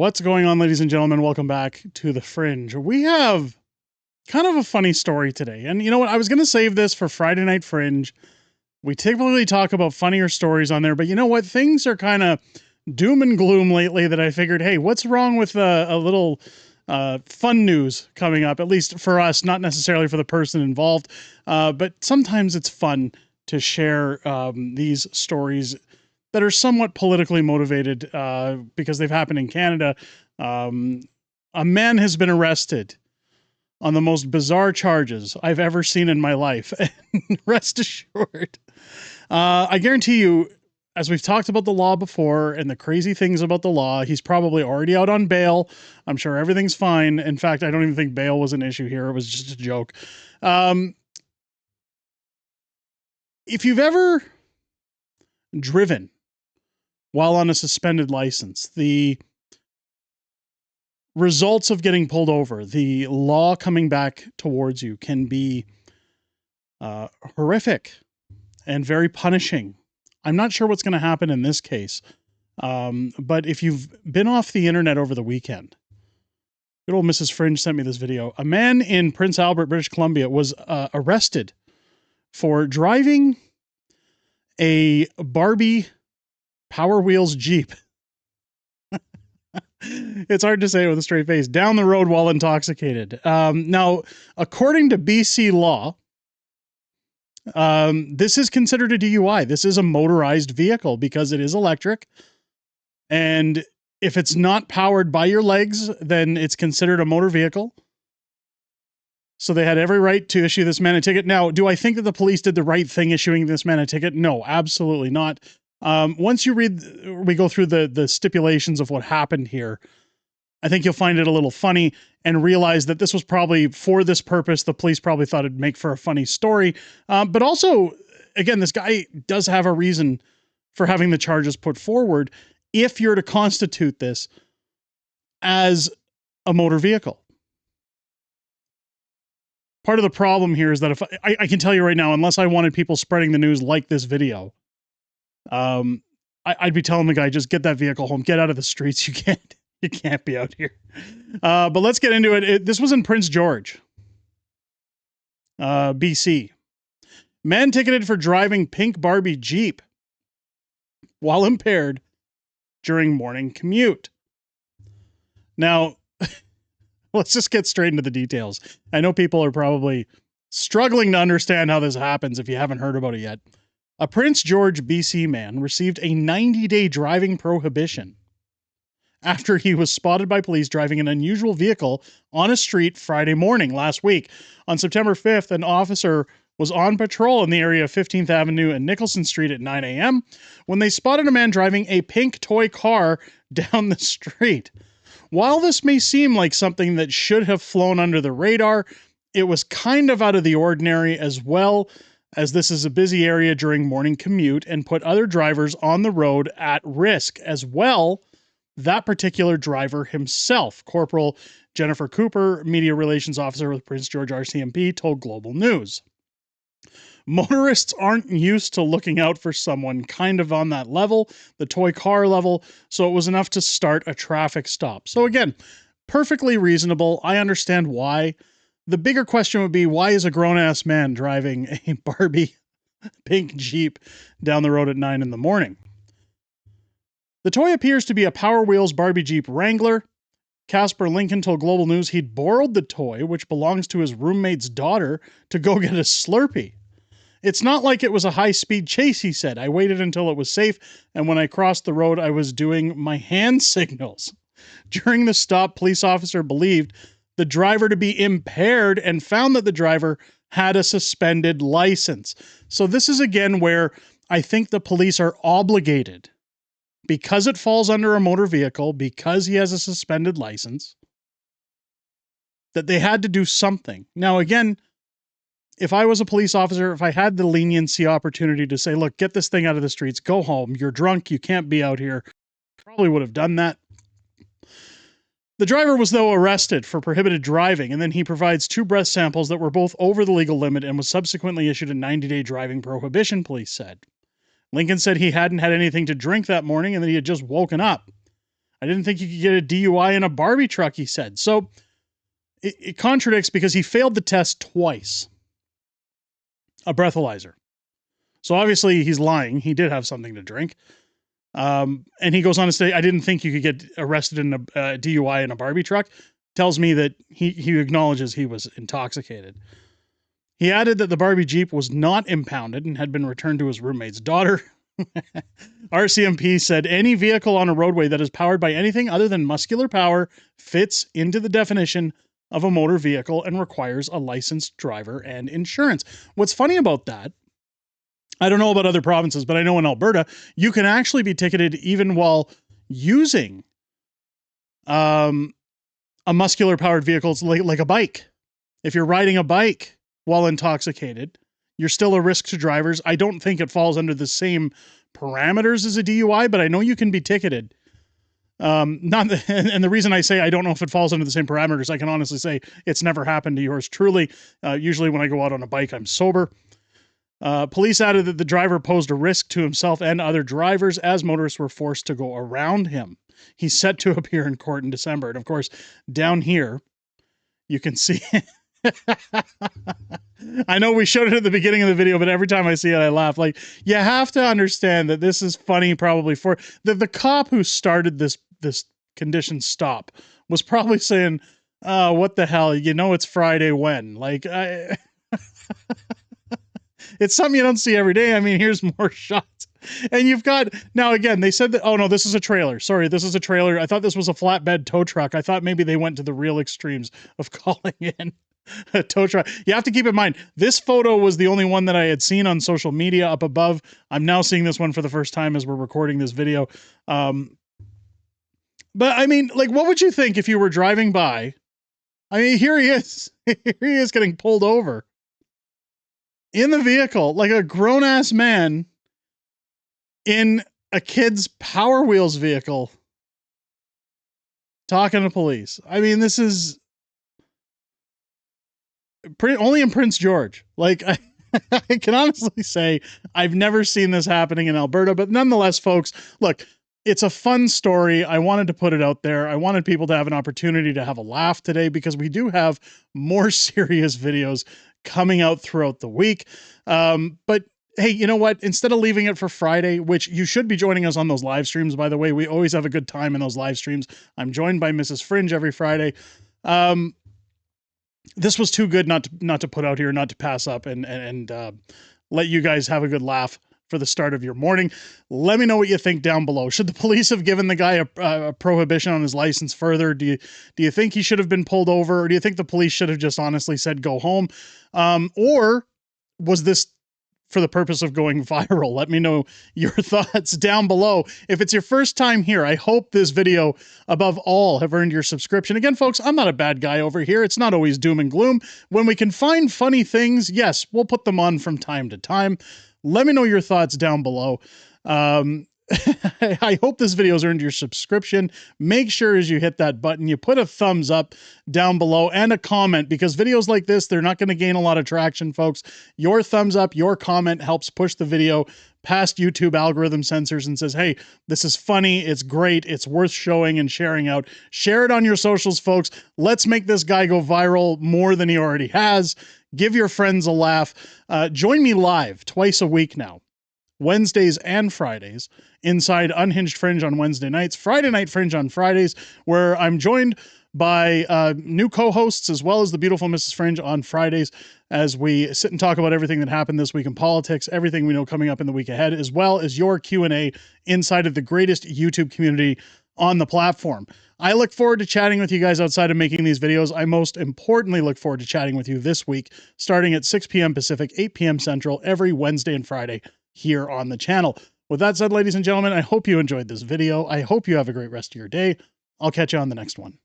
What's going on, ladies and gentlemen? Welcome back to the Fringe. We have kind of a funny story today. And you know what? I was going to save this for Friday Night Fringe. We typically talk about funnier stories on there, but you know what? Things are kind of doom and gloom lately that I figured, hey, what's wrong with a little fun news coming up, at least for us, not necessarily for the person involved. But sometimes it's fun to share these stories that are somewhat politically motivated because they've happened in Canada. A man has been arrested on the most bizarre charges I've ever seen in my life. And rest assured, I guarantee you, as we've talked about the law before and the crazy things about the law, he's probably already out on bail. I'm sure everything's fine. In fact, I don't even think bail was an issue here. It was just a joke. If you've ever driven while on a suspended license, the results of getting pulled over, the law coming back towards you can be horrific and very punishing. I'm not sure what's going to happen in this case, but if you've been off the internet over the weekend, good old Mrs. Fringe sent me this video. A man in Prince Albert, British Columbia was arrested for driving a Barbie Power Wheels Jeep. It's hard to say it with a straight face. Down the road while intoxicated. Now, according to BC law, this is considered a DUI. This is a motorized vehicle because it is electric. And if it's not powered by your legs, then it's considered a motor vehicle. So they had every right to issue this man a ticket. Now, do I think that the police did the right thing issuing this man a ticket? No, absolutely not. Once you we go through the stipulations of what happened here, I think you'll find it a little funny and realize that this was probably for this purpose. The police probably thought it'd make for a funny story. But also, again, this guy does have a reason for having the charges put forward if you're to constitute this as a motor vehicle. Part of the problem here is that if I can tell you right now, unless I wanted people spreading the news like this video, I'd be telling the guy, just get that vehicle home, get out of the streets. You can't be out here. But let's get into it. This was in Prince George, BC. Man ticketed for driving pink Barbie Jeep while impaired during morning commute. Now, let's just get straight into the details. I know people are probably struggling to understand how this happens if you haven't heard about it yet. A Prince George, BC man received a 90-day driving prohibition after he was spotted by police driving an unusual vehicle on a street Friday morning last week. On September 5th, an officer was on patrol in the area of 15th Avenue and Nicholson Street at 9 a.m. when they spotted a man driving a pink toy car down the street. While this may seem like something that should have flown under the radar, it was kind of out of the ordinary, as well as this is a busy area during morning commute and put other drivers on the road at risk, as well that particular driver himself. Corporal Jennifer Cooper, media relations officer with Prince George RCMP, told Global News. Motorists aren't used to looking out for someone kind of on that level, the toy car level, so it was enough to start a traffic stop. So again, perfectly reasonable. I understand why. The bigger question would be, why is a grown-ass man driving a Barbie pink Jeep down the road at 9 in the morning? The toy appears to be a Power Wheels Barbie Jeep Wrangler. Casper Lincoln told Global News he'd borrowed the toy, which belongs to his roommate's daughter, to go get a Slurpee. It's not like it was a high-speed chase, he said. I waited until it was safe, and when I crossed the road, I was doing my hand signals. During the stop, police officer believed the driver to be impaired and found that the driver had a suspended license. So this is again where I think the police are obligated, because it falls under a motor vehicle, because he has a suspended license, that they had to do something. Now, again, if I was a police officer, if I had the leniency opportunity to say, look, get this thing out of the streets, go home, you're drunk, you can't be out here, probably would have done that. The driver was, though, arrested for prohibited driving, and then he provides 2 breath samples that were both over the legal limit and was subsequently issued a 90-day driving prohibition, police said. Lincoln said he hadn't had anything to drink that morning and that he had just woken up. I didn't think you could get a DUI in a Barbie truck, he said. So it contradicts because he failed the test twice. A breathalyzer. So obviously he's lying. He did have something to drink. And he goes on to say, I didn't think you could get arrested in a DUI in a Barbie truck. Tells me that he acknowledges he was intoxicated. He added that the Barbie Jeep was not impounded and had been returned to his roommate's daughter. RCMP said any vehicle on a roadway that is powered by anything other than muscular power fits into the definition of a motor vehicle and requires a licensed driver and insurance. What's funny about that, I don't know about other provinces, but I know in Alberta, you can actually be ticketed even while using a muscular powered vehicle. It's like a bike. If you're riding a bike while intoxicated, you're still a risk to drivers. I don't think it falls under the same parameters as a DUI, but I know you can be ticketed. And the reason I say I don't know if it falls under the same parameters, I can honestly say it's never happened to yours truly. Usually when I go out on a bike, I'm sober. Police added that the driver posed a risk to himself and other drivers as motorists were forced to go around him. He's set to appear in court in December. And of course, down here, you can see... I know we showed it at the beginning of the video, but every time I see it, I laugh. Like, you have to understand that this is funny probably for... The cop who started this condition stop was probably saying, what the hell? You know it's Friday when? Like, it's something you don't see every day. I mean, here's more shots. And you've got, now again, they said that, oh no, this is a trailer. Sorry, this is a trailer. I thought this was a flatbed tow truck. I thought maybe they went to the real extremes of calling in a tow truck. You have to keep in mind, this photo was the only one that I had seen on social media up above. I'm now seeing this one for the first time as we're recording this video. But I mean, like, what would you think if you were driving by? I mean, here he is. Here he is getting pulled over in the vehicle, like a grown-ass man in a kid's Power Wheels vehicle talking to police. I mean, this is only in Prince George. Like, I can honestly say I've never seen this happening in Alberta, but nonetheless, folks, look, it's a fun story. I wanted to put it out there. I wanted people to have an opportunity to have a laugh today because we do have more serious videos coming out throughout the week. But hey, you know what? Instead of leaving it for Friday, which you should be joining us on those live streams, by the way, we always have a good time in those live streams. I'm joined by Mrs. Fringe every Friday. This was too good not to put out here, not to pass up and let you guys have a good laugh for the start of your morning. Let me know what you think down below. Should the police have given the guy a prohibition on his license further? Do you think he should have been pulled over? Or do you think the police should have just honestly said, go home? Or was this for the purpose of going viral? Let me know your thoughts down below. If it's your first time here, I hope this video, above all, have earned your subscription. Again, folks, I'm not a bad guy over here. It's not always doom and gloom. When we can find funny things, yes, we'll put them on from time to time. Let me know your thoughts down below. I hope this video has earned your subscription. Make sure as you hit that button, you put a thumbs up down below and a comment, because videos like this, they're not going to gain a lot of traction, folks. Your thumbs up, your comment helps push the video past YouTube algorithm censors and says, hey, this is funny, it's great, it's worth showing and sharing out. Share it on your socials, folks. Let's make this guy go viral more than he already has. Give your friends a laugh. Join me live twice a week now, Wednesdays and Fridays, inside Unhinged Fringe on Wednesday nights, Friday Night Fringe on Fridays, where I'm joined by new co-hosts as well as the beautiful Mrs. Fringe on Fridays as we sit and talk about everything that happened this week in politics, everything we know coming up in the week ahead, as well as your Q&A inside of the greatest YouTube community on the platform. I look forward to chatting with you guys outside of making these videos. I most importantly look forward to chatting with you this week, starting at 6 p.m. Pacific, 8 p.m. Central, every Wednesday and Friday here on the channel. With that said, ladies and gentlemen, I hope you enjoyed this video. I hope you have a great rest of your day. I'll catch you on the next one.